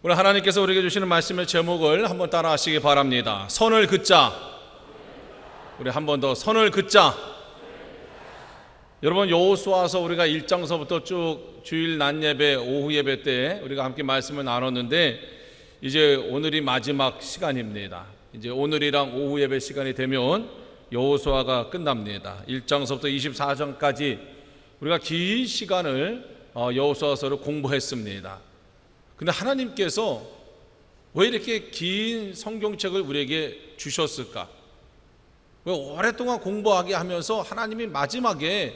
오늘 하나님께서 우리에게 주시는 말씀의 제목을 한번 따라 하시기 바랍니다. 선을 긋자. 우리 한 번 더 선을 긋자. 여러분, 여호수아서 우리가 1장서부터 쭉 주일 낮 예배, 오후 예배 때 우리가 함께 말씀을 나눴는데, 이제 오늘이 마지막 시간입니다. 이제 오늘이랑 오후 예배 시간이 되면 여호수아가 끝납니다. 1장서부터 24장까지 우리가 긴 시간을 여호수아서를 공부했습니다. 근데 하나님께서 왜 이렇게 긴 성경책을 우리에게 주셨을까? 왜 오랫동안 공부하게 하면서 하나님이 마지막에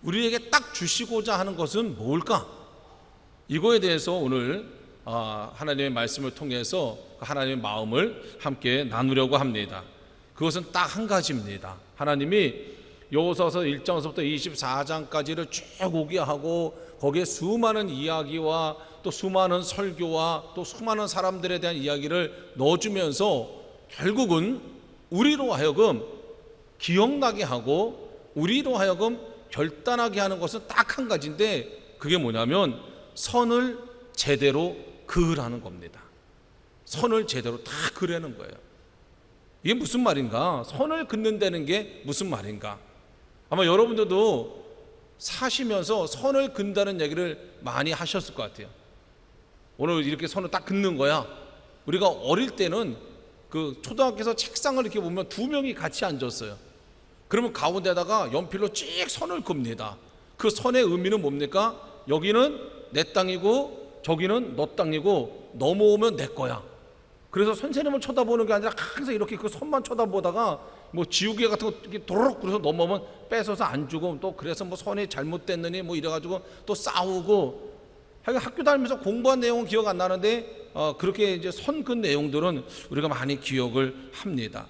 우리에게 딱 주시고자 하는 것은 뭘까? 이거에 대해서 오늘 하나님의 말씀을 통해서 하나님의 마음을 함께 나누려고 합니다. 그것은 딱 한 가지입니다. 하나님이 여호수아서 1장서부터 24장까지를 쭉 오게 하고 거기에 수많은 이야기와 또 수많은 설교와 또 수많은 사람들에 대한 이야기를 넣어주면서 결국은 우리로 하여금 기억나게 하고 우리로 하여금 결단하게 하는 것은 딱 한 가지인데, 그게 뭐냐면 선을 제대로 그으라는 겁니다. 선을 제대로 다 그으라는 거예요. 이게 무슨 말인가? 선을 긋는다는 게 무슨 말인가? 아마 여러분들도 사시면서 선을 긋는다는 얘기를 많이 하셨을 것 같아요. 오늘 이렇게 선을 딱 긋는 거야. 우리가 어릴 때는 그 초등학교에서 책상을 이렇게 보면 두 명이 같이 앉았어요. 그러면 가운데다가 연필로 찍 선을 긋습니다. 그 선의 의미는 뭡니까? 여기는 내 땅이고 저기는 너 땅이고 넘어오면 내 거야. 그래서 선생님을 쳐다보는 게 아니라 항상 이렇게 그 선만 쳐다보다가 뭐 지우개 같은 거 이렇게 도로록 그래서 넘어오면 뺏어서 안 주고, 또 그래서 뭐 선이 잘못됐느니 뭐 이래가지고 또 싸우고. 학교 다니면서 공부한 내용은 기억 안 나는데 그렇게 이제 선 긋는 내용들은 우리가 많이 기억을 합니다.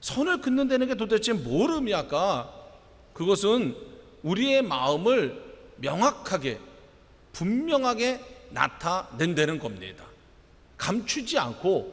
선을 긋는다는 게 도대체 뭘 의미할까? 그것은 우리의 마음을 명확하게 분명하게 나타낸다는 겁니다. 감추지 않고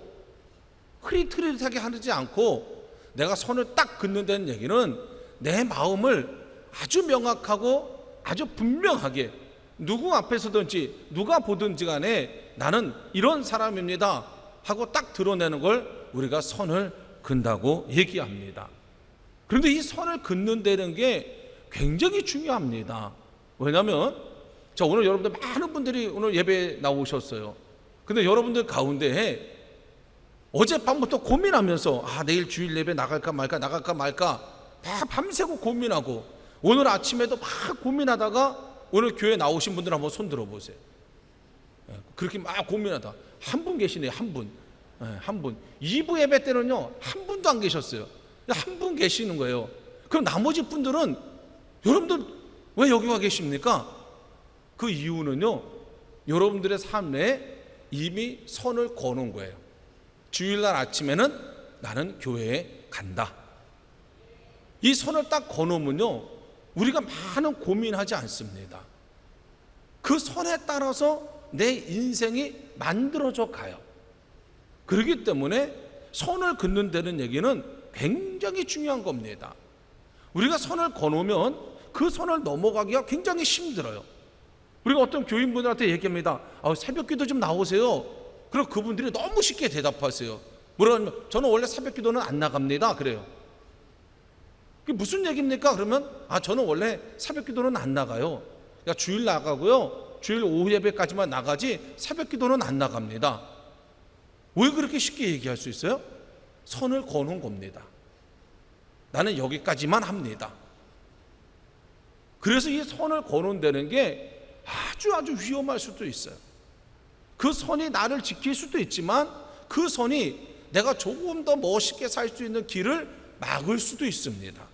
흐릿흐릿하게 하지 않고 내가 선을 딱 긋는다는 얘기는 내 마음을 아주 명확하고 아주 분명하게 누구 앞에서든지 누가 보든지 간에 나는 이런 사람입니다 하고 딱 드러내는 걸 우리가 선을 긋는다고 얘기합니다. 그런데 이 선을 긋는다는 게 굉장히 중요합니다. 왜냐하면 오늘 여러분들 많은 분들이 오늘 예배에 나오셨어요. 근데 여러분들 가운데에 어젯밤부터 고민하면서 내일 주일 예배 나갈까 말까 막 밤새고 고민하고, 오늘 아침에도 막 고민하다가 오늘 교회 나오신 분들 한번 손 들어보세요. 그렇게 막 고민하다 한 분 계시네요. 한 분. 2부 예배 때는요 한 분도 안 계셨어요. 한 분 계시는 거예요. 그럼 나머지 분들은 여러분들 왜 여기 와 계십니까? 그 이유는요, 여러분들의 삶에 이미 선을 거는 거예요. 주일날 아침에는 나는 교회에 간다. 이 선을 딱 거놓으면요 우리가 많은 고민하지 않습니다. 그 선에 따라서 내 인생이 만들어져 가요. 그렇기 때문에 선을 긋는다는 얘기는 굉장히 중요한 겁니다. 우리가 선을 거놓으면 그 선을 넘어가기가 굉장히 힘들어요. 우리가 어떤 교인분들한테 얘기합니다. 새벽 기도 좀 나오세요. 그럼 그분들이 너무 쉽게 대답하세요. 뭐라 하면 저는 원래 새벽 기도는 안 나갑니다. 그래요. 그게 무슨 얘기입니까? 그러면 저는 원래 새벽 기도는 안 나가요. 그러니까 주일 나가고요, 주일 오후 예배까지만 나가지 새벽 기도는 안 나갑니다. 왜 그렇게 쉽게 얘기할 수 있어요? 선을 거는 겁니다. 나는 여기까지만 합니다. 그래서 이 선을 거는다는 게 아주 위험할 수도 있어요. 그 선이 나를 지킬 수도 있지만 그 선이 내가 조금 더 멋있게 살 수 있는 길을 막을 수도 있습니다.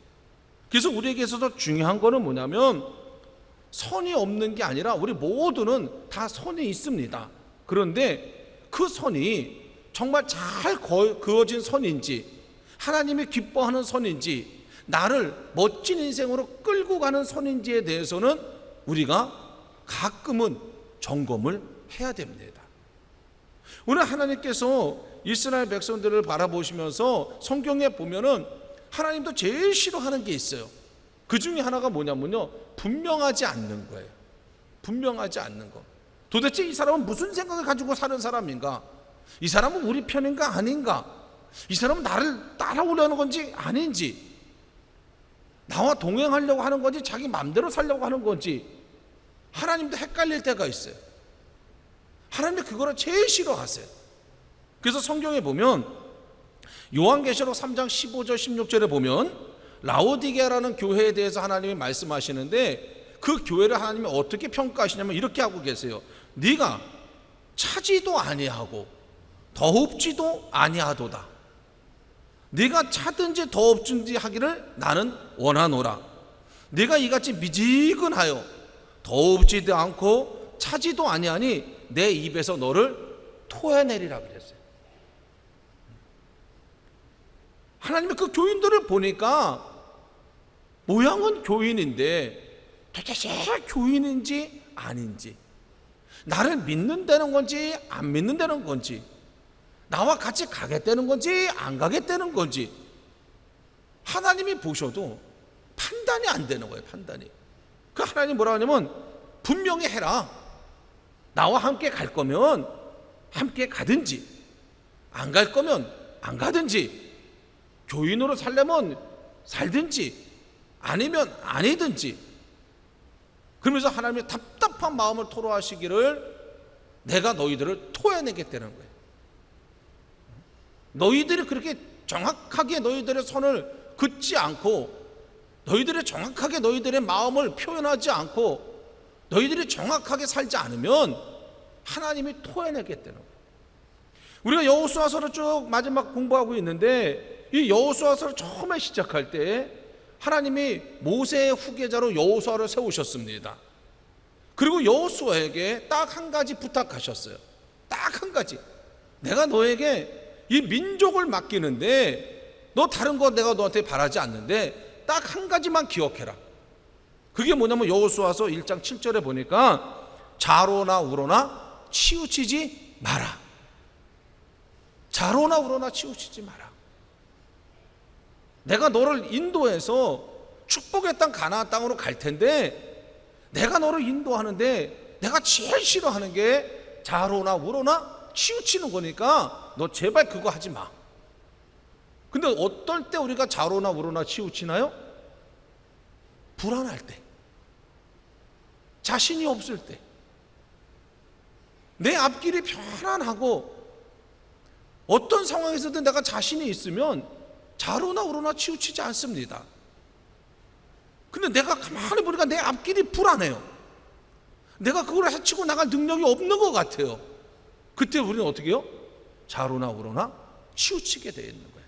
그래서 우리에게 있어서 중요한 거는 뭐냐면 선이 없는 게 아니라 우리 모두는 다 선이 있습니다. 그런데 그 선이 정말 잘 그어진 선인지, 하나님이 기뻐하는 선인지, 나를 멋진 인생으로 끌고 가는 선인지에 대해서는 우리가 가끔은 점검을 해야 됩니다. 오늘 하나님께서 이스라엘 백성들을 바라보시면서 성경에 보면은 하나님도 제일 싫어하는 게 있어요. 그 중에 하나가 뭐냐면요, 분명하지 않는 거예요. 분명하지 않는 거. 도대체 이 사람은 무슨 생각을 가지고 사는 사람인가? 이 사람은 우리 편인가 아닌가? 이 사람은 나를 따라오려는 건지 아닌지, 나와 동행하려고 하는 건지 자기 마음대로 살려고 하는 건지 하나님도 헷갈릴 때가 있어요. 하나님이 그거를 제일 싫어하세요. 그래서 성경에 보면 요한계시록 3장 15절 16절에 보면 라오디게아라는 교회에 대해서 하나님이 말씀하시는데, 그 교회를 하나님이 어떻게 평가하시냐면 이렇게 하고 계세요. 네가 차지도 아니하고 더웁지도 아니하도다. 네가 차든지 더웁든지 하기를 나는 원하노라. 네가 이같이 미지근하여 더웁지도 않고 차지도 아니하니 내 입에서 너를 토해내리라 그랬어요. 하나님이 그 교인들을 보니까 모양은 교인인데 도대체 교인인지 아닌지, 나를 믿는다는 건지 안 믿는다는 건지, 나와 같이 가겠다는 건지 안 가겠다는 건지 하나님이 보셔도 판단이 안 되는 거예요. 판단이. 그 하나님 뭐라 하냐면 분명히 해라. 나와 함께 갈 거면 함께 가든지, 안 갈 거면 안 가든지, 교인으로 살려면 살든지 아니면 아니든지. 그러면서 하나님의 답답한 마음을 토로하시기를 내가 너희들을 토해내겠다는 거예요. 너희들이 그렇게 정확하게 너희들의 손을 긋지 않고, 너희들이 정확하게 너희들의 마음을 표현하지 않고, 너희들이 정확하게 살지 않으면 하나님이 토해내겠다는 거예요. 우리가 여호수아서를 쭉 마지막 공부하고 있는데, 이 여호수아서를 처음에 시작할 때 하나님이 모세의 후계자로 여호수아를 세우셨습니다. 그리고 여호수아에게 딱 한 가지 부탁하셨어요. 딱 한 가지. 내가 너에게 이 민족을 맡기는데 너 다른 거 내가 너한테 바라지 않는데 딱 한 가지만 기억해라. 그게 뭐냐면 여호수아서 1장 7절에 보니까 자로나 우로나 치우치지 마라. 자로나 우로나 치우치지 마라. 내가 너를 인도해서 축복의 땅 가나안 땅으로 갈 텐데, 내가 너를 인도하는데 내가 제일 싫어하는 게 자로나 우로나 치우치는 거니까 너 제발 그거 하지 마. 근데 어떨 때 우리가 자로나 우로나 치우치나요? 불안할 때, 자신이 없을 때, 내 앞길이 편안하고 어떤 상황에서든 내가 자신이 있으면 자로나 우로나 치우치지 않습니다. 근데 내가 가만히 보니까 내 앞길이 불안해요. 내가 그걸 헤치고 나갈 능력이 없는 것 같아요. 그때 우리는 어떻게 해요? 자로나 우로나 치우치게 되어 있는 거예요.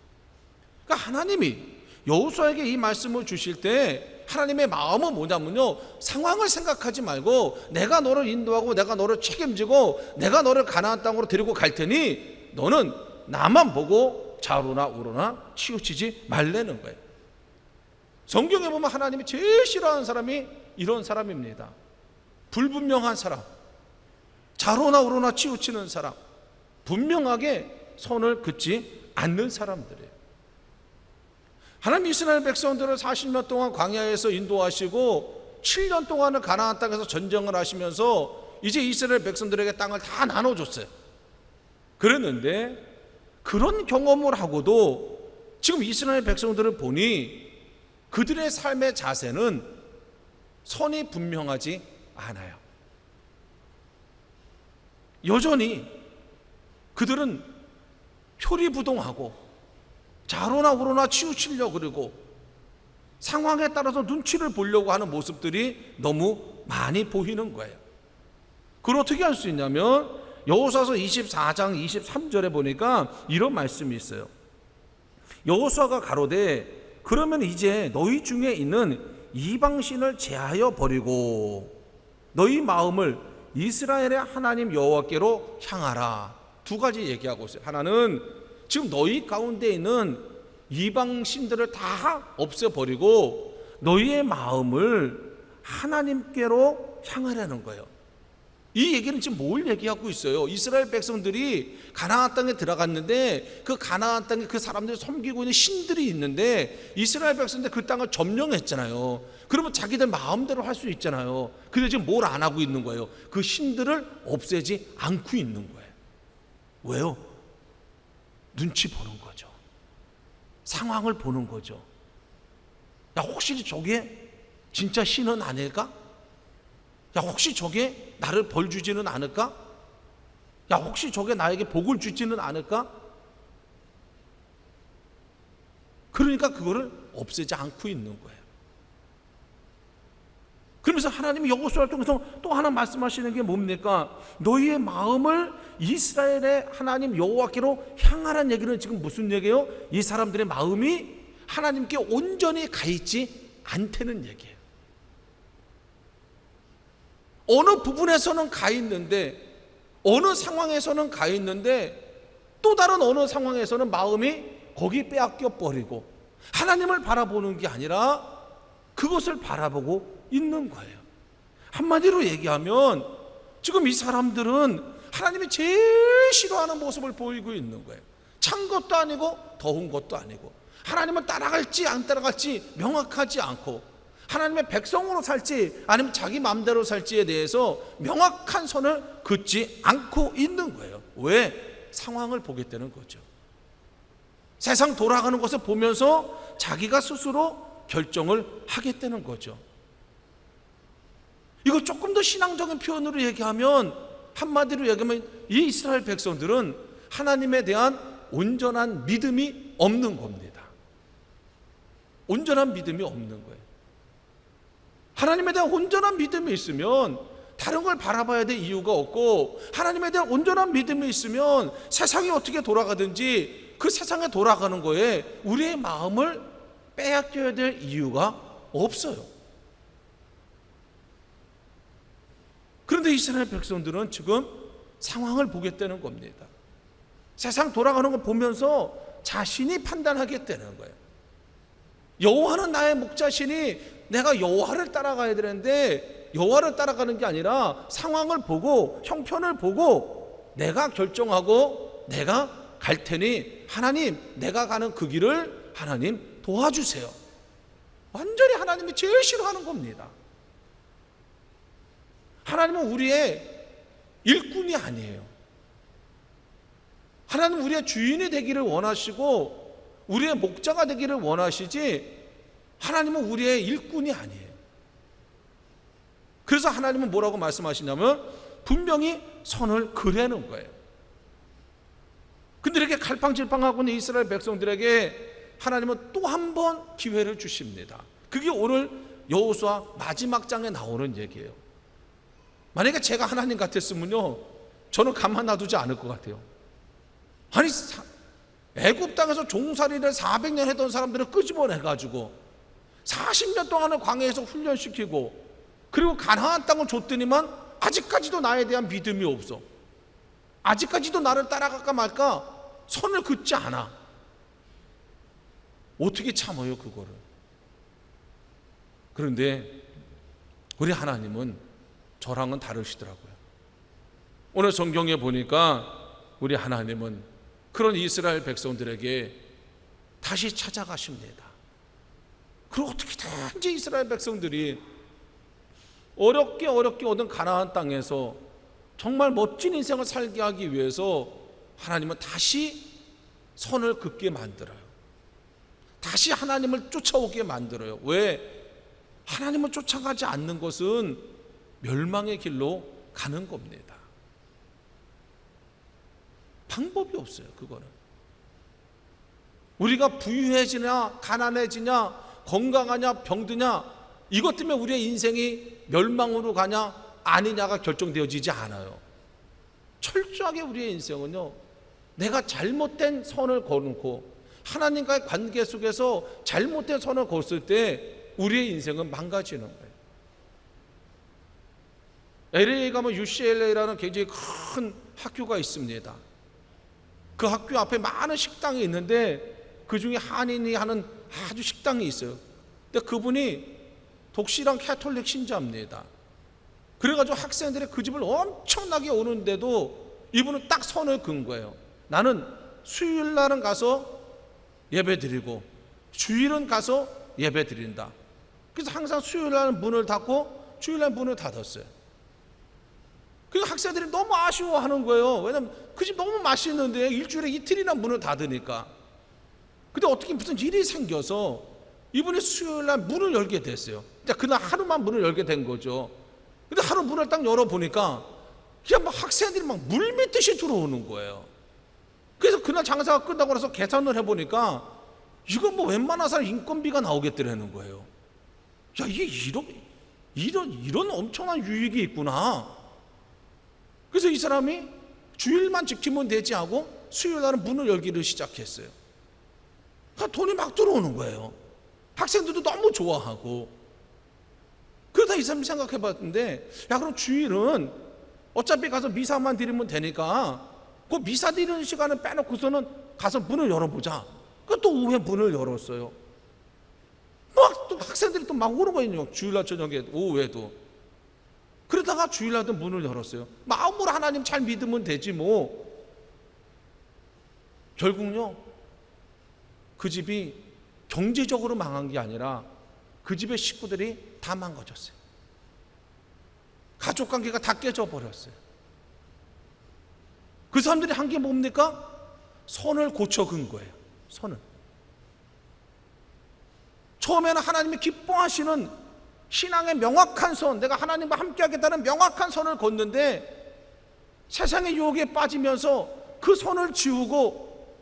그러니까 하나님이 여호수아에게 이 말씀을 주실 때 하나님의 마음은 뭐냐면요, 상황을 생각하지 말고 내가 너를 인도하고 내가 너를 책임지고 내가 너를 가나안 땅으로 데리고 갈 테니 너는 나만 보고 자로나 우로나 치우치지 말라는 거예요. 성경에 보면 하나님이 제일 싫어하는 사람이 이런 사람입니다. 불분명한 사람, 자로나 우로나 치우치는 사람, 분명하게 손을 긋지 않는 사람들이에요. 하나님 이스라엘 백성들을 40년 동안 광야에서 인도하시고 7년 동안은 가나안 땅에서 전쟁을 하시면서 이제 이스라엘 백성들에게 땅을 다 나눠줬어요. 그랬는데 그런 경험을 하고도 지금 이스라엘 백성들을 보니 그들의 삶의 자세는 선이 분명하지 않아요. 여전히 그들은 표리부동하고 자로나 우로나 치우치려고 그러고 상황에 따라서 눈치를 보려고 하는 모습들이 너무 많이 보이는 거예요. 그걸 어떻게 할 수 있냐면 여호수아서 24장 23절에 보니까 이런 말씀이 있어요. 여호수아가 가로되 그러면 이제 너희 중에 있는 이방신을 제하여 버리고 너희 마음을 이스라엘의 하나님 여호와께로 향하라. 두 가지 얘기하고 있어요. 하나는 지금 너희 가운데 있는 이방신들을 다 없애버리고 너희의 마음을 하나님께로 향하라는 거예요. 이 얘기는 지금 뭘 얘기하고 있어요? 이스라엘 백성들이 가나안 땅에 들어갔는데 그 가나안 땅에 그 사람들이 섬기고 있는 신들이 있는데 이스라엘 백성들 그 땅을 점령했잖아요. 그러면 자기들 마음대로 할 수 있잖아요. 근데 지금 뭘 안 하고 있는 거예요? 그 신들을 없애지 않고 있는 거예요. 왜요? 눈치 보는 거죠. 상황을 보는 거죠. 야, 혹시 저게 진짜 신은 아닐까? 야, 혹시 저게 나를 벌 주지는 않을까? 야, 혹시 저게 나에게 복을 주지는 않을까? 그러니까 그거를 없애지 않고 있는 거예요. 그러면서 하나님이 여호수아를 통해서 또 하나 말씀하시는 게 뭡니까? 너희의 마음을 이스라엘의 하나님 여호와께로 향하라는 얘기는 지금 무슨 얘기예요? 이 사람들의 마음이 하나님께 온전히 가 있지 않다는 얘기예요. 어느 부분에서는 가 있는데, 어느 상황에서는 가 있는데, 또 다른 어느 상황에서는 마음이 거기 빼앗겨 버리고 하나님을 바라보는 게 아니라 그것을 바라보고 있는 거예요. 한마디로 얘기하면 지금 이 사람들은 하나님이 제일 싫어하는 모습을 보이고 있는 거예요. 찬 것도 아니고 더운 것도 아니고, 하나님은 따라갈지 안 따라갈지 명확하지 않고, 하나님의 백성으로 살지 아니면 자기 마음대로 살지에 대해서 명확한 선을 긋지 않고 있는 거예요. 왜? 상황을 보겠다는 거죠. 세상 돌아가는 것을 보면서 자기가 스스로 결정을 하겠다는 거죠. 이거 조금 더 신앙적인 표현으로 얘기하면, 한마디로 얘기하면 이 이스라엘 백성들은 하나님에 대한 온전한 믿음이 없는 겁니다. 온전한 믿음이 없는 거예요. 하나님에 대한 온전한 믿음이 있으면 다른 걸 바라봐야 될 이유가 없고, 하나님에 대한 온전한 믿음이 있으면 세상이 어떻게 돌아가든지 그 세상에 돌아가는 거에 우리의 마음을 빼앗겨야 될 이유가 없어요. 그런데 이스라엘 백성들은 지금 상황을 보겠다는 겁니다. 세상 돌아가는 걸 보면서 자신이 판단하겠다는 거예요. 여호와는 나의 목자시니 내가 여호와를 따라가야 되는데, 여호와를 따라가는 게 아니라 상황을 보고 형편을 보고 내가 결정하고 내가 갈 테니 하나님, 내가 가는 그 길을 하나님 도와주세요. 완전히 하나님이 제일 싫어하는 겁니다. 하나님은 우리의 일꾼이 아니에요. 하나님은 우리의 주인이 되기를 원하시고 우리의 목자가 되기를 원하시지, 하나님은 우리의 일꾼이 아니에요. 그래서 하나님은 뭐라고 말씀하시냐면 분명히 선을 그려는 거예요. 근데 이렇게 갈팡질팡하고 있는 이스라엘 백성들에게 하나님은 또 한 번 기회를 주십니다. 그게 오늘 여호수아 마지막 장에 나오는 얘기예요. 만약에 제가 하나님 같았으면요, 저는 가만 놔두지 않을 것 같아요. 아니, 애굽 땅에서 종살이를 400년 했던 사람들을 끄집어내가지고 40년 동안을 광야에서 훈련시키고, 그리고 가나안 땅을 줬더니만 아직까지도 나에 대한 믿음이 없어. 아직까지도 나를 따라갈까 말까 선을 긋지 않아. 어떻게 참아요 그거를? 그런데 우리 하나님은 저랑은 다르시더라고요. 오늘 성경에 보니까 우리 하나님은 그런 이스라엘 백성들에게 다시 찾아가십니다. 그리고 어떻게든지 이스라엘 백성들이 어렵게 얻은 가나안 땅에서 정말 멋진 인생을 살게 하기 위해서 하나님은 다시 선을 긋게 만들어요. 다시 하나님을 쫓아오게 만들어요. 왜? 하나님을 쫓아가지 않는 것은 멸망의 길로 가는 겁니다. 방법이 없어요. 그거는 우리가 부유해지냐 가난해지냐 건강하냐 병드냐 이것 때문에 우리의 인생이 멸망으로 가냐 아니냐가 결정되어지지 않아요. 철저하게 우리의 인생은요, 내가 잘못된 선을 거놓고 하나님과의 관계 속에서 잘못된 선을 걷을 때 우리의 인생은 망가지는 거예요. LA 가면 UCLA라는 굉장히 큰 학교가 있습니다. 그 학교 앞에 많은 식당이 있는데 그 중에 한인이 하는 아주 식당이 있어요. 근데 그분이 독실한 캐톨릭 신자입니다. 그래가지고 학생들이 그 집을 엄청나게 오는데도 이분은 딱 선을 그은 거예요. 나는 수요일 날은 가서 예배 드리고 주일은 가서 예배 드린다. 그래서 항상 수요일 날은 문을 닫고 주일 날 문을 닫았어요. 그래서 학생들이 너무 아쉬워하는 거예요. 왜냐면 그 집 너무 맛있는데 일주일에 이틀이나 문을 닫으니까. 근데 어떻게 무슨 일이 생겨서 이분이 수요일 날 문을 열게 됐어요. 그날 하루만 문을 열게 된 거죠. 근데 하루 문을 딱 열어보니까 그냥 막 학생들이 막 물밀듯이 들어오는 거예요. 그래서 그날 장사가 끝나고 나서 계산을 해보니까 이건 뭐 웬만한 사람 인건비가 나오겠더라는 거예요. 야, 이게 이런 엄청난 유익이 있구나. 그래서 이 사람이 주일만 지키면 되지 하고 수요일 날은 문을 열기를 시작했어요. 그러니까 돈이 막 들어오는 거예요. 학생들도 너무 좋아하고. 그러다 이 사람이 생각해 봤는데, 야, 그럼 주일은 어차피 가서 미사만 드리면 되니까 그 미사 드리는 시간을 빼놓고서는 가서 문을 열어보자. 그 또 오후에 문을 열었어요. 막 또 학생들이 또 막 오는 거예요. 주일날 저녁에 오후에도. 그러다가 주일날도 문을 열었어요. 마음으로 하나님 잘 믿으면 되지 뭐. 결국요, 그 집이 경제적으로 망한 게 아니라 그 집의 식구들이 다 망가졌어요. 가족관계가 다 깨져 버렸어요. 그 사람들이 한 게 뭡니까? 선을 고쳐 근 거예요. 선을. 처음에는 하나님이 기뻐하시는 신앙의 명확한 선, 내가 하나님과 함께 하겠다는 명확한 선을 걷는데 세상의 유혹에 빠지면서 그 선을 지우고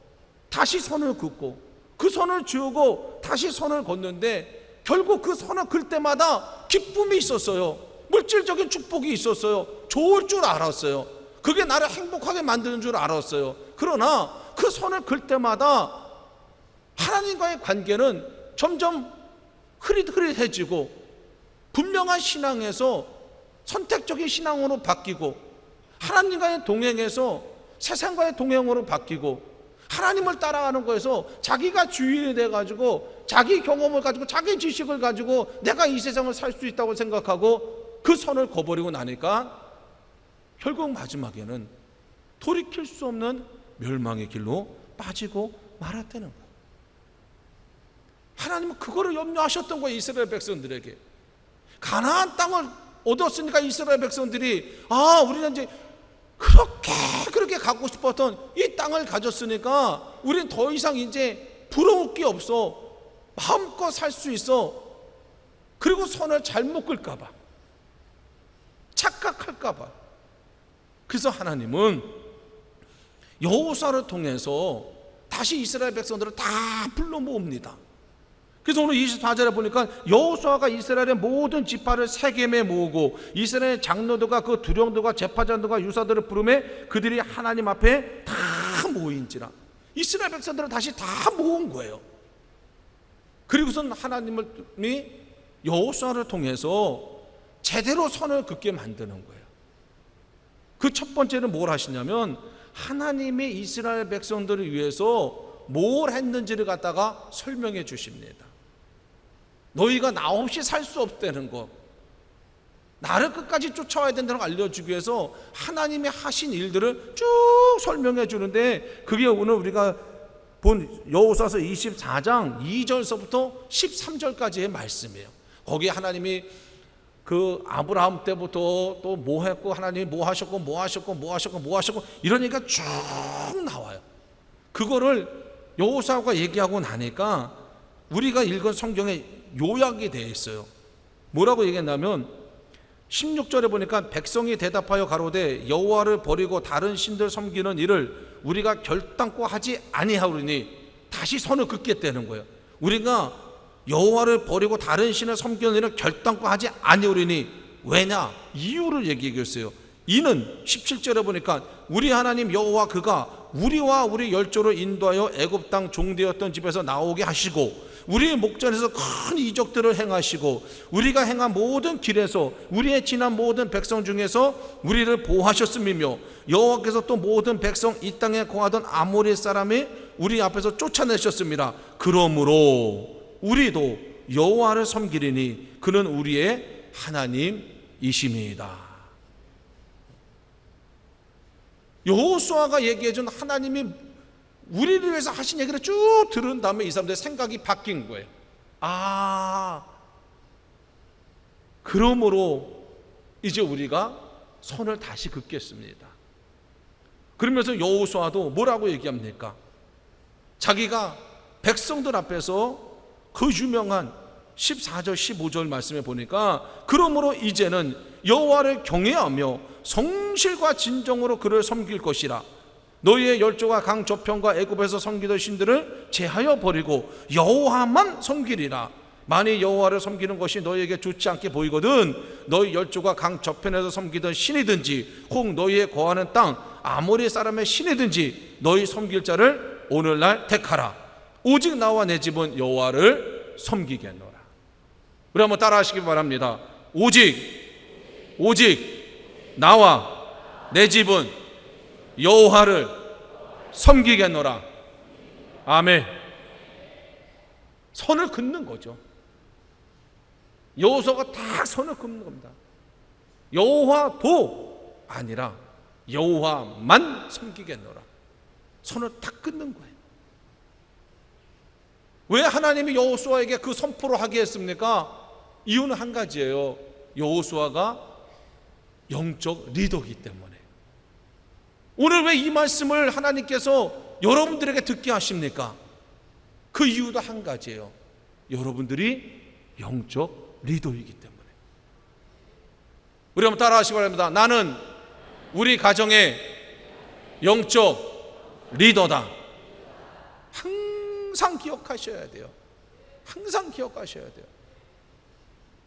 다시 선을 긋고 그 선을 지우고 다시 선을 걷는데 결국 그 선을 긋을 때마다 기쁨이 있었어요. 물질적인 축복이 있었어요. 좋을 줄 알았어요. 그게 나를 행복하게 만드는 줄 알았어요. 그러나 그 선을 긋을 때마다 하나님과의 관계는 점점 흐릿흐릿해지고 분명한 신앙에서 선택적인 신앙으로 바뀌고 하나님과의 동행에서 세상과의 동행으로 바뀌고 하나님을 따라가는 거에서 자기가 주인이 돼가지고 자기 경험을 가지고 자기 지식을 가지고 내가 이 세상을 살 수 있다고 생각하고 그 선을 거버리고 나니까 결국 마지막에는 돌이킬 수 없는 멸망의 길로 빠지고 말았다는 거예요. 하나님은 그거를 염려하셨던 거예요. 이스라엘 백성들에게. 가나안 땅을 얻었으니까 이스라엘 백성들이 우리는 이제 그렇게 갖고 싶었던 이 땅을 가졌으니까 우리는 더 이상 이제 부러울 게 없어. 마음껏 살 수 있어. 그리고 선을 잘못 끌까봐, 착각할까봐. 그래서 하나님은 여호수아를 통해서 다시 이스라엘 백성들을 다 불러 모읍니다. 그래서 오늘 24절에 보니까 여호수아가 이스라엘의 모든 지파를 세겜에 모으고 이스라엘 장로들과 그 두령들과 제파장들과 유사들을 부르매 그들이 하나님 앞에 다 모인지라. 이스라엘 백성들을 다시 다 모은 거예요. 그리고선 하나님이 여호수아를 통해서 제대로 선을 긋게 만드는 거예요. 그 첫 번째는 뭘 하시냐면 하나님이 이스라엘 백성들을 위해서 뭘 했는지를 갖다가 설명해 주십니다. 너희가 나 없이 살 수 없다는 것, 나를 끝까지 쫓아와야 된다는 걸 알려주기 위해서 하나님이 하신 일들을 쭉 설명해 주는데 그게 오늘 우리가 본 여호수아서 24장 2절서부터 13절까지의 말씀이에요. 거기에 하나님이 그 아브라함 때부터 또 뭐 했고 하나님이 뭐 하셨고 이러니까 쭉 나와요. 그거를 여호수아가 얘기하고 나니까 우리가 읽은 성경에 요약이 되어 있어요. 뭐라고 얘기했냐면 16절에 보니까 백성이 대답하여 가로되 여호와를 버리고 다른 신들 섬기는 일을 우리가 결단코 하지 아니하오리니 다시 선을 긋겠다는 거예요. 우리가 여호와를 버리고 다른 신을 섬기는 일을 결단코 하지 아니하오리니 왜냐? 이유를 얘기했어요. 이는 17절에 보니까 우리 하나님 여호와 그가 우리와 우리 열조를 인도하여 애굽 땅 종되었던 집에서 나오게 하시고 우리의 목전에서 큰 이적들을 행하시고 우리가 행한 모든 길에서 우리의 지난 모든 백성 중에서 우리를 보호하셨음이며 여호와께서 또 모든 백성 이 땅에 거하던 아모리 사람이 우리 앞에서 쫓아내셨습니다. 그러므로 우리도 여호와를 섬기리니 그는 우리의 하나님이십니다. 여호수아가 얘기해준 하나님이 우리를 위해서 하신 얘기를 쭉 들은 다음에 이 사람들의 생각이 바뀐 거예요. 그러므로 이제 우리가 선을 다시 긋겠습니다. 그러면서 여호수아도 뭐라고 얘기합니까? 자기가 백성들 앞에서 그 유명한 14절 15절 말씀에 보니까 그러므로 이제는 여호와를 경외하며 성실과 진정으로 그를 섬길 것이라. 너희의 열조가 강 저편과 애굽에서 섬기던 신들을 제하여 버리고 여호와만 섬기리라. 만일 여호와를 섬기는 것이 너희에게 좋지 않게 보이거든 너희 열조가 강 저편에서 섬기던 신이든지 혹 너희의 거하는 땅 아모리 사람의 신이든지 너희 섬길 자를 오늘날 택하라. 오직 나와 내 집은 여호와를 섬기겠노라. 우리 한번 따라 하시기 바랍니다. 오직 나와 내 집은 여호와를 섬기겠노라. 아멘. 선을 긋는 거죠. 여호수아가 딱 선을 긋는 겁니다. 여호와도 아니라 여호와만 섬기겠노라. 선을 딱 긋는 거예요. 왜 하나님이 여호수아에게 그 선포를 하게 했습니까? 이유는 한 가지예요. 여호수아가 영적 리더이기 때문에. 오늘 왜 이 말씀을 하나님께서 여러분들에게 듣게 하십니까? 그 이유도 한 가지예요. 여러분들이 영적 리더이기 때문에. 우리 한번 따라 하시기 바랍니다. 나는 우리 가정의 영적 리더다. 항상 기억하셔야 돼요. 항상 기억하셔야 돼요.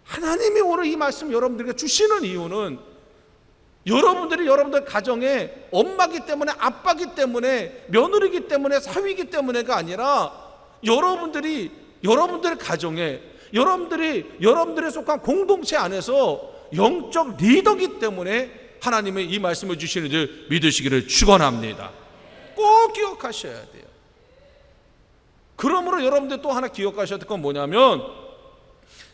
하나님이 오늘 이 말씀 여러분들에게 주시는 이유는 여러분들이 여러분들 가정의 엄마기 때문에, 아빠기 때문에, 며느리기 때문에, 사위이기 때문에가 아니라 여러분들이 여러분들 가정에, 여러분들의 속한 공동체 안에서 영적 리더기 때문에 하나님의 이 말씀을 주시는 줄 믿으시기를 축원합니다. 꼭 기억하셔야 돼요. 그러므로 여러분들 또 하나 기억하셔야 될 건 뭐냐면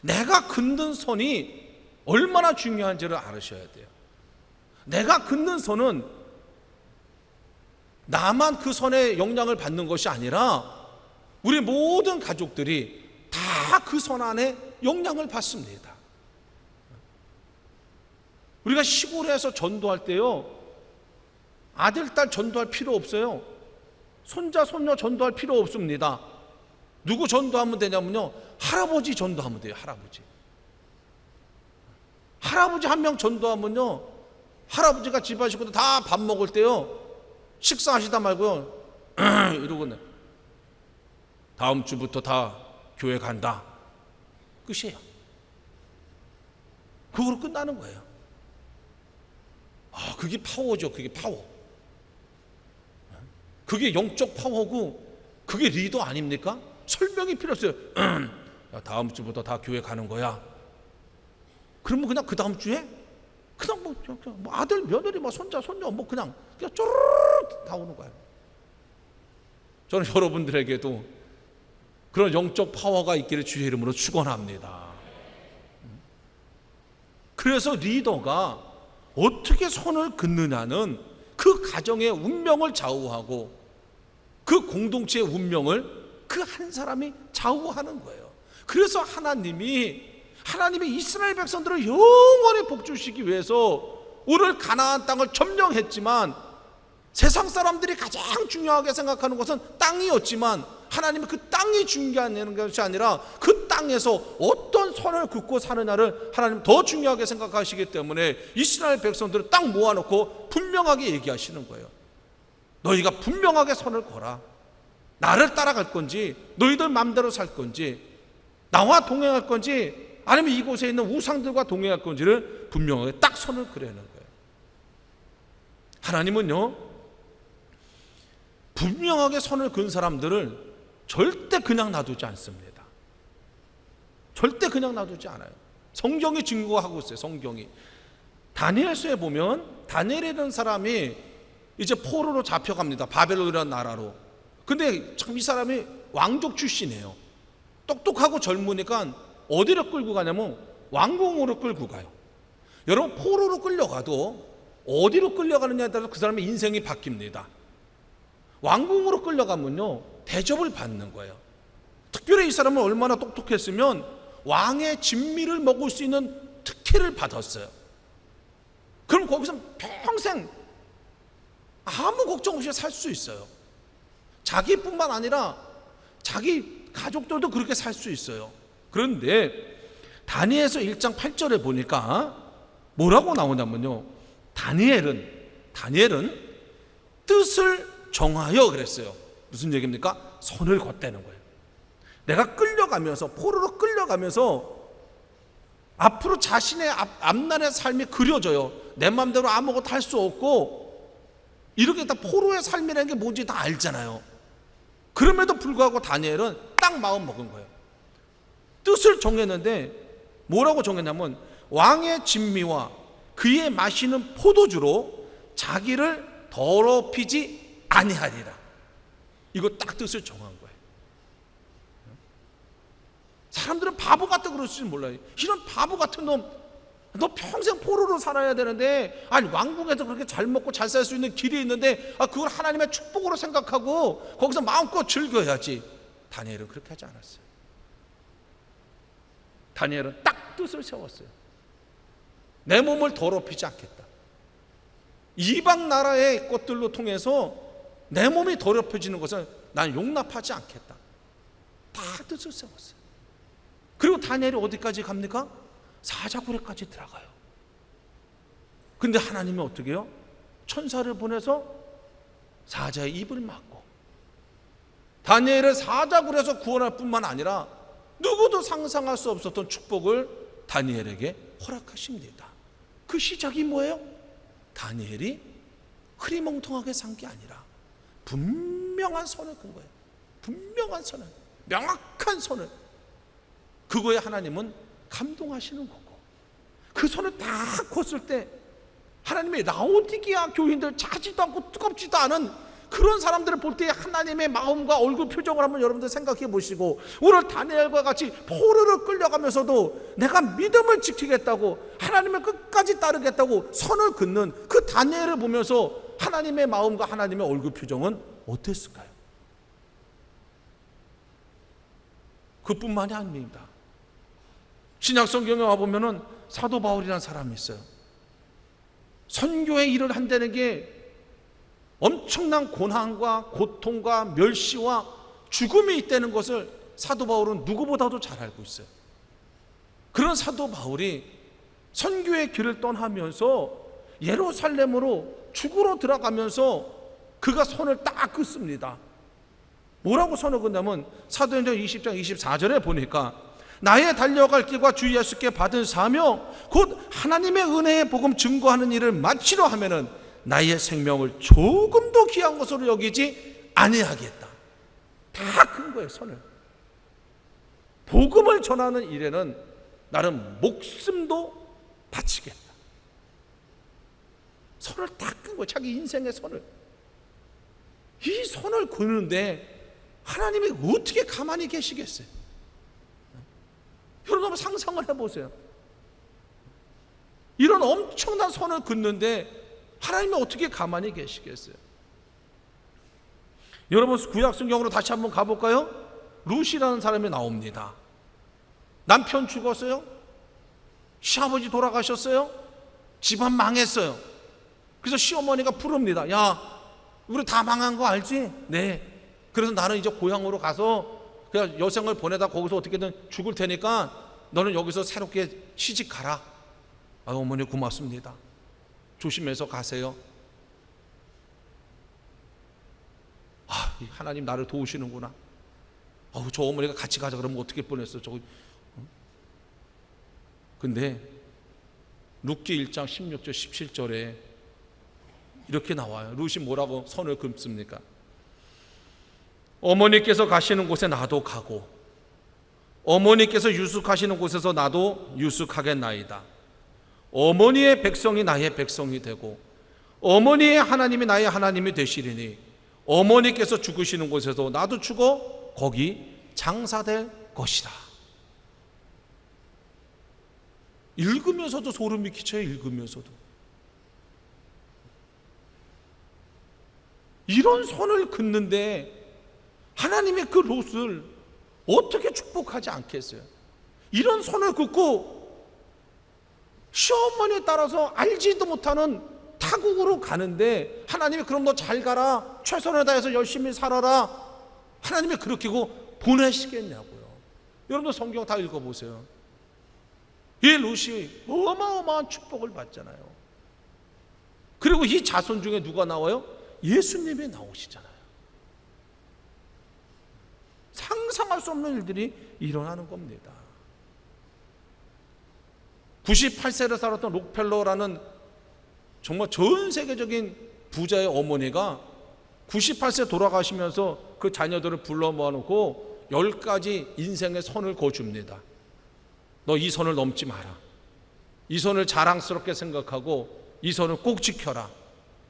내가 긋는 선이 얼마나 중요한지를 알으셔야 돼요. 내가 긋는 선은 나만 그 선의 영향을 받는 것이 아니라 우리 모든 가족들이 다 그 선 안에 영향을 받습니다. 우리가 시골에서 전도할 때요, 아들, 딸 전도할 필요 없어요. 손자, 손녀 전도할 필요 없습니다. 누구 전도하면 되냐면요, 할아버지 전도하면 돼요. 할아버지 한 명 전도하면요, 할아버지가 집안 식구들 다 밥 먹을 때요, 식사하시다 말고요, 이러고 다음 주부터 다 교회 간다. 끝이에요. 그거로 끝나는 거예요. 그게 파워죠. 그게 파워. 그게 영적 파워고 그게 리더 아닙니까? 설명이 필요 없어요. 다음 주부터 다 교회 가는 거야. 그러면 그냥 그 다음 주에 그냥 뭐 아들, 며느리, 뭐 손자, 손녀 뭐 그냥 쪼르르 다 오는 거예요. 저는 여러분들에게도 그런 영적 파워가 있기를 주의 이름으로 축원합니다. 그래서 리더가 어떻게 선을 긋느냐는 그 가정의 운명을 좌우하고 그 공동체의 운명을 그 한 사람이 좌우하는 거예요. 그래서 하나님이 이스라엘 백성들을 영원히 복주시기 위해서 오늘 가나안 땅을 점령했지만 세상 사람들이 가장 중요하게 생각하는 것은 땅이었지만 하나님은 그 땅이 중요한 것이 아니라 그 땅에서 어떤 선을 긋고 사느냐를 하나님 더 중요하게 생각하시기 때문에 이스라엘 백성들을 딱 모아놓고 분명하게 얘기하시는 거예요. 너희가 분명하게 선을 걸어. 나를 따라갈 건지 너희들 마음대로 살 건지 나와 동행할 건지 아니면 이곳에 있는 우상들과 동행할 건지를 분명하게 딱 선을 그려는 거예요. 하나님은요, 분명하게 선을 그은 사람들을 절대 그냥 놔두지 않습니다. 절대 그냥 놔두지 않아요. 성경이 증거하고 있어요. 성경이. 다니엘서에 보면 다니엘이라는 사람이 이제 포로로 잡혀갑니다. 바벨론이라는 나라로. 근데 참 이 사람이 왕족 출신이에요. 똑똑하고 젊으니까 어디로 끌고 가냐면 왕궁으로 끌고 가요. 여러분, 포로로 끌려가도 어디로 끌려가느냐에 따라서 그 사람의 인생이 바뀝니다. 왕궁으로 끌려가면요, 대접을 받는 거예요. 특별히 이 사람은 얼마나 똑똑했으면 왕의 진미를 먹을 수 있는 특혜를 받았어요. 그럼 거기서 평생 아무 걱정 없이 살 수 있어요. 자기뿐만 아니라 자기 가족들도 그렇게 살 수 있어요. 그런데 다니엘서 1장 8절에 보니까 뭐라고 나오냐면요, 다니엘은 뜻을 정하여 그랬어요. 무슨 얘기입니까? 선을 걷대는 거예요. 내가 끌려가면서, 포로로 끌려가면서 앞으로 자신의 앞날의 삶이 그려져요. 내 마음대로 아무것도 할 수 없고, 이렇게 다 포로의 삶이라는 게 뭔지 다 알잖아요. 그럼에도 불구하고 다니엘은 딱 마음 먹은 거예요. 뜻을 정했는데 뭐라고 정했냐면 왕의 진미와 그의 마시는 포도주로 자기를 더럽히지 아니하리라. 이거 딱 뜻을 정한 거예요. 사람들은 바보 같다 그럴 줄 몰라요. 이런 바보 같은 놈, 너 평생 포로로 살아야 되는데, 아니 왕궁에서 그렇게 잘 먹고 잘 살 수 있는 길이 있는데, 그걸 하나님의 축복으로 생각하고 거기서 마음껏 즐겨야지. 다니엘은 그렇게 하지 않았어요. 다니엘은 딱 뜻을 세웠어요. 내 몸을 더럽히지 않겠다. 이방 나라의 것들로 통해서 내 몸이 더럽혀지는 것을 난 용납하지 않겠다. 다 뜻을 세웠어요. 그리고 다니엘이 어디까지 갑니까? 사자굴에까지 들어가요. 근데 하나님이 어떻게 해요? 천사를 보내서 사자의 입을 막고 다니엘을 사자굴에서 구원할 뿐만 아니라 누구도 상상할 수 없었던 축복을 다니엘에게 허락하십니다. 그 시작이 뭐예요? 다니엘이 흐리멍텅하게 산 게 아니라 분명한 선을 끈 거예요. 분명한 선을, 명확한 선을. 그거에 하나님은 감동하시는 거고, 그 선을 다 걷을 때 하나님의 라오디게아 교인들, 자지도 않고 뜨겁지도 않은 그런 사람들을 볼 때 하나님의 마음과 얼굴 표정을 한번 여러분들 생각해 보시고, 오늘 다니엘과 같이 포로를 끌려가면서도 내가 믿음을 지키겠다고, 하나님을 끝까지 따르겠다고 선을 긋는 그 다니엘을 보면서 하나님의 마음과 하나님의 얼굴 표정은 어땠을까요? 그뿐만이 아닙니다. 신약 성경에 와보면은 사도 바울이라는 사람이 있어요. 선교의 일을 한다는 게 엄청난 고난과 고통과 멸시와 죽음이 있다는 것을 사도 바울은 누구보다도 잘 알고 있어요. 그런 사도 바울이 선교의 길을 떠나면서 예루살렘으로 죽으러 들어가면서 그가 선을 딱 긋습니다. 뭐라고 선을 긋냐면 사도행전 20장 24절에 보니까 나의 달려갈 길과 주 예수께 받은 사명 곧 하나님의 은혜의 복음 증거하는 일을 마치려 하면은 나의 생명을 조금도 귀한 것으로 여기지 아니하겠다. 다 큰 거예요, 선을. 복음을 전하는 일에는 나는 목숨도 바치겠다. 선을 다 큰 거예요, 자기 인생의 선을. 이 선을 그는데 하나님이 어떻게 가만히 계시겠어요? 여러분 한번 상상을 해보세요. 이런 엄청난 선을 긋는데 하나님이 어떻게 가만히 계시겠어요? 여러분 구약 성경으로 다시 한번 가볼까요? 룻이라는 사람이 나옵니다. 남편 죽었어요. 시아버지 돌아가셨어요. 집안 망했어요. 그래서 시어머니가 부릅니다. 야, 우리 다 망한 거 알지? 네. 그래서 나는 이제 고향으로 가서 그냥 여생을 보내다 거기서 어떻게든 죽을 테니까 너는 여기서 새롭게 시집 가라. 아유, 어머니 고맙습니다. 조심해서 가세요. 아, 하나님 나를 도우시는구나. 저 어머니가 같이 가자 그러면 어떻게 뻔했어. 저거. 근데 룻기 1장 16절 17절에 이렇게 나와요. 룻이 뭐라고 선을 긋습니까? 어머니께서 가시는 곳에 나도 가고 어머니께서 유숙하시는 곳에서 나도 유숙하겠나이다. 어머니의 백성이 나의 백성이 되고 어머니의 하나님이 나의 하나님이 되시리니 어머니께서 죽으시는 곳에서 나도 죽어 거기 장사될 것이다. 읽으면서도 소름이 끼쳐요. 읽으면서도. 이런 선을 긋는데 하나님의 그 롯을 어떻게 축복하지 않겠어요? 이런 선을 긋고 시어머니에 따라서 알지도 못하는 타국으로 가는데 하나님이 그럼 너 잘 가라, 최선을 다해서 열심히 살아라, 하나님이 그렇게 보내시겠냐고요. 여러분들 성경 다 읽어보세요. 이 롯이 어마어마한 축복을 받잖아요. 그리고 이 자손 중에 누가 나와요? 예수님이 나오시잖아요. 상상할 수 없는 일들이 일어나는 겁니다. 98세를 살았던 록펠러라는 정말 전 세계적인 부자의 어머니가 98세 돌아가시면서 그 자녀들을 불러 모아놓고 10가지 인생의 선을 그어줍니다. 너 이 선을 넘지 마라. 이 선을 자랑스럽게 생각하고 이 선을 꼭 지켜라.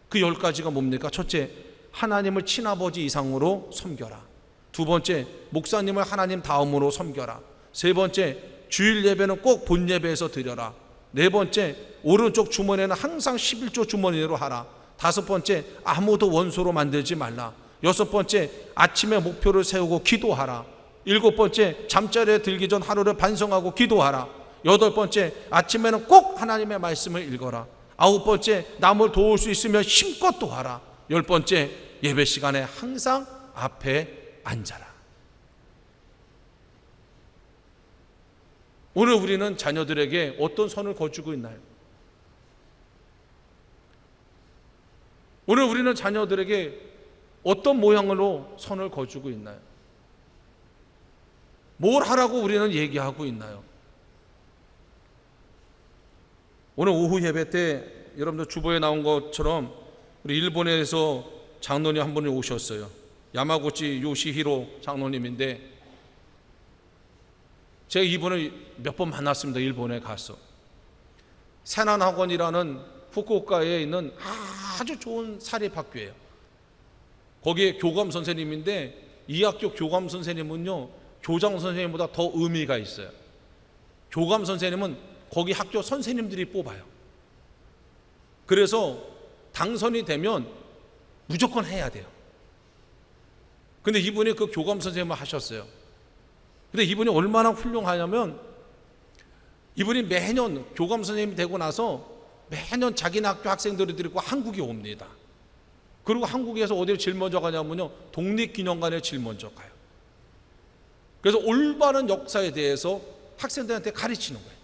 그 10가지가 뭡니까? 첫째, 하나님을 친아버지 이상으로 섬겨라. 두 번째, 목사님을 하나님 다음으로 섬겨라. 세 번째, 주일 예배는 꼭 본 예배에서 드려라. 네 번째, 오른쪽 주머니에는 항상 11조 주머니로 하라. 다섯 번째, 아무도 원수로 만들지 말라. 여섯 번째, 아침에 목표를 세우고 기도하라. 일곱 번째, 잠자리에 들기 전 하루를 반성하고 기도하라. 여덟 번째, 아침에는 꼭 하나님의 말씀을 읽어라. 아홉 번째, 남을 도울 수 있으면 힘껏 도와라. 열 번째, 예배 시간에 항상 앞에 앉아라. 오늘 우리는 자녀들에게 어떤 선을 거주고 있나요? 오늘 우리는 자녀들에게 어떤 모양으로 선을 거주고 있나요? 뭘 하라고 우리는 얘기하고 있나요? 오늘 오후 예배 때 여러분들 주보에 나온 것처럼 우리 일본에서 장로님 한 분이 오셨어요. 야마구치 요시히로 장로님인데 제가 이분을 몇 번 만났습니다. 일본에 가서. 세난학원이라는 후쿠오카에 있는 아주 좋은 사립학교예요. 거기에 교감 선생님인데 이 학교 교감 선생님은요, 교장 선생님보다 더 의미가 있어요. 교감 선생님은 거기 학교 선생님들이 뽑아요. 그래서 당선이 되면 무조건 해야 돼요. 근데 이분이 그 교감 선생님을 하셨어요. 근데 이분이 얼마나 훌륭하냐면 이분이 매년 교감 선생님이 되고 나서 매년 자기네 학교 학생들을 데리고 한국에 옵니다. 그리고 한국에서 어디로 제일 먼저 가냐면요, 독립기념관에 제일 먼저 가요. 그래서 올바른 역사에 대해서 학생들한테 가르치는 거예요.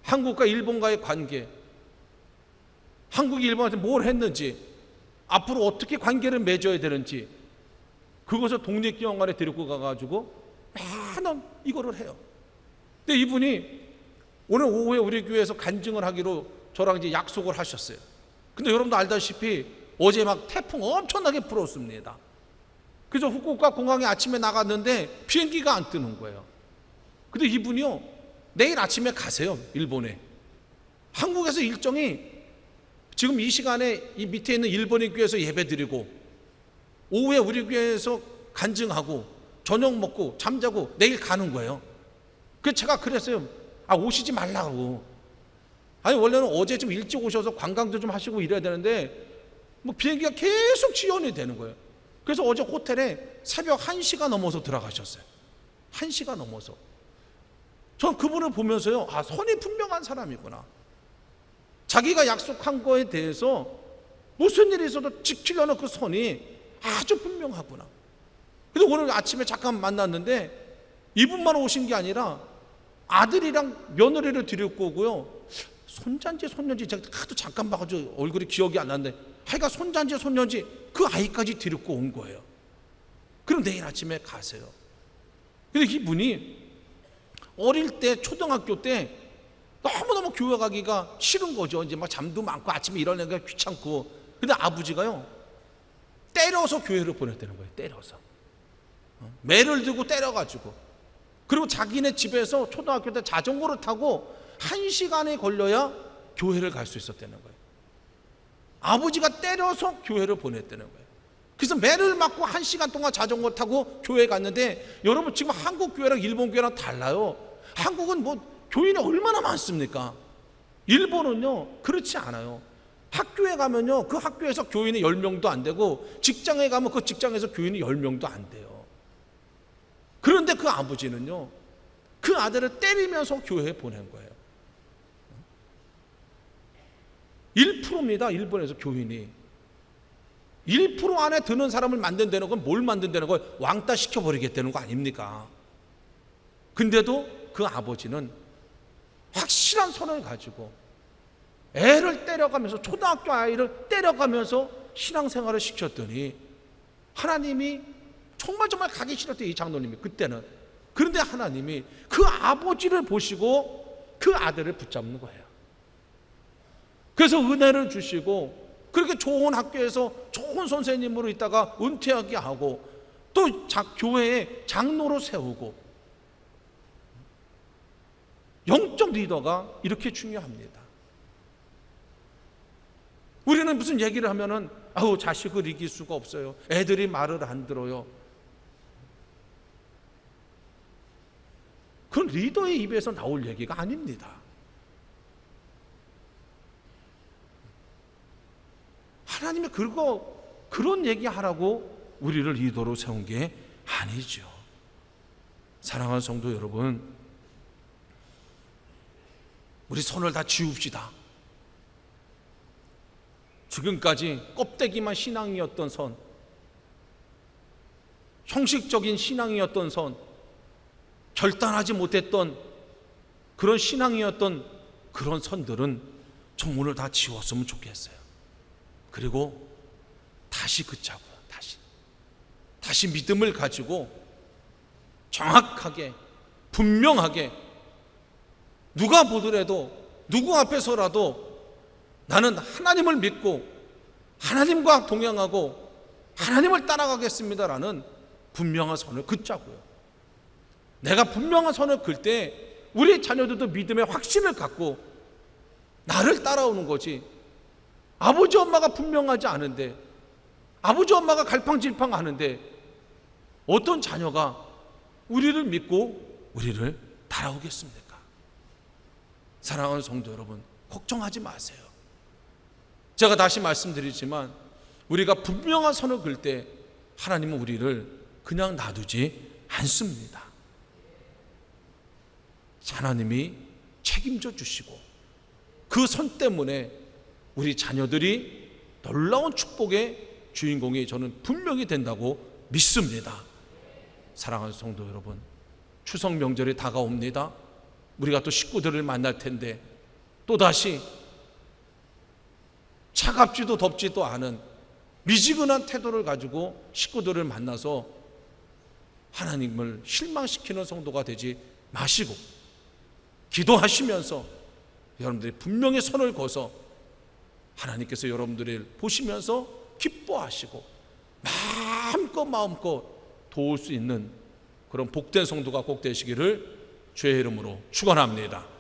한국과 일본과의 관계, 한국이 일본한테 뭘 했는지, 앞으로 어떻게 관계를 맺어야 되는지, 그것을 독립기념관에 데리고 가가지고 매년 이거를 해요. 근데 이분이 오늘 오후에 우리 교회에서 간증을 하기로 저랑 이제 약속을 하셨어요. 근데 여러분도 알다시피 어제 막 태풍 엄청나게 불었습니다. 그래서 후쿠오카 공항에 아침에 나갔는데 비행기가 안 뜨는 거예요. 근데 이분이요, 내일 아침에 가세요, 일본에. 한국에서 일정이 지금 이 시간에 이 밑에 있는 일본인 교회에서 예배 드리고 오후에 우리 교회에서 간증하고 저녁 먹고 잠자고 내일 가는 거예요. 그래서 제가 그랬어요. 오시지 말라고. 아니 원래는 어제 좀 일찍 오셔서 관광도 좀 하시고 이래야 되는데 뭐 비행기가 계속 지연이 되는 거예요. 그래서 어제 호텔에 새벽 1시가 넘어서 들어가셨어요. 1시가 넘어서. 전 그분을 보면서요, 선이 분명한 사람이구나. 자기가 약속한 거에 대해서 무슨 일이 있어도 지키려는 그 선이 아주 분명하구나. 그래서 오늘 아침에 잠깐 만났는데 이분만 오신 게 아니라 아들이랑 며느리를 데리고 오고요, 손자인지 손녀인지 제가 하도 잠깐 봐가지고 얼굴이 기억이 안 나는데 하여간 손자인지 손녀인지 그 아이까지 데리고 온 거예요. 그럼 내일 아침에 가세요. 근데 이분이 어릴 때 초등학교 때 너무너무 교회 가기가 싫은 거죠. 이제 막 잠도 많고 아침에 일어나기가 귀찮고. 근데 아버지가요, 때려서 교회를 보냈다는 거예요. 때려서 매를 들고 때려가지고. 그리고 자기네 집에서 초등학교 때 자전거를 타고 1시간이 걸려야 교회를 갈 수 있었다는 거예요. 아버지가 때려서 교회를 보냈다는 거예요. 그래서 매를 맞고 1시간 동안 자전거 타고 교회에 갔는데, 여러분 지금 한국 교회랑 일본 교회랑 달라요. 한국은 뭐 교인이 얼마나 많습니까? 일본은요 그렇지 않아요. 학교에 가면요, 그 학교에서 교인이 10명도 안 되고, 직장에 가면 그 직장에서 교인이 10명도 안 돼요. 그런데 그 아버지는요, 그 아들을 때리면서 교회에 보낸 거예요. 1%입니다. 일본에서 교인이 1% 안에 드는 사람을 만든다는 건 뭘 만든다는 거예요? 왕따 시켜버리겠다는 거 아닙니까? 근데도 그 아버지는 확실한 선을 가지고 애를 때려가면서, 초등학교 아이를 때려가면서 신앙생활을 시켰더니 하나님이 정말 가기 싫었대요, 이 장로님이 그때는. 그런데 하나님이 그 아버지를 보시고 그 아들을 붙잡는 거예요. 그래서 은혜를 주시고, 그렇게 좋은 학교에서 좋은 선생님으로 있다가 은퇴하게 하고, 또 교회에 장로로 세우고. 영적 리더가 이렇게 중요합니다. 우리는 무슨 얘기를 하면은 아우, 자식을 이길 수가 없어요, 애들이 말을 안 들어요. 그건 리더의 입에서 나올 얘기가 아닙니다. 하나님이 그런 얘기하라고 우리를 리더로 세운 게 아니죠. 사랑하는 성도 여러분, 우리 손을 다 지웁시다. 지금까지 껍데기만 신앙이었던 선, 형식적인 신앙이었던 선, 결단하지 못했던 그런 신앙이었던 그런 선들은 좀 오늘 다 지웠으면 좋겠어요. 그리고 다시 긋자고요. 다시 믿음을 가지고 정확하게, 분명하게, 누가 보더라도, 누구 앞에서라도 나는 하나님을 믿고 하나님과 동행하고 하나님을 따라가겠습니다라는 분명한 선을 긋자고요. 내가 분명한 선을 긋을 때 우리 자녀들도 믿음의 확신을 갖고 나를 따라오는 거지. 아버지 엄마가 분명하지 않은데, 아버지 엄마가 갈팡질팡하는데 어떤 자녀가 우리를 믿고 우리를 따라오겠습니까? 사랑하는 성도 여러분, 걱정하지 마세요. 제가 다시 말씀드리지만 우리가 분명한 선을 그을 때 하나님은 우리를 그냥 놔두지 않습니다. 하나님이 책임져 주시고 그 선 때문에 우리 자녀들이 놀라운 축복의 주인공이 저는 분명히 된다고 믿습니다. 사랑하는 성도 여러분, 추석 명절이 다가옵니다. 우리가 또 식구들을 만날 텐데 또다시 차갑지도 덥지도 않은 미지근한 태도를 가지고 식구들을 만나서 하나님을 실망시키는 성도가 되지 마시고 기도하시면서 여러분들이 분명히 선을 그어서 하나님께서 여러분들을 보시면서 기뻐하시고 마음껏 도울 수 있는 그런 복된 성도가 꼭 되시기를 주의 이름으로 축원합니다.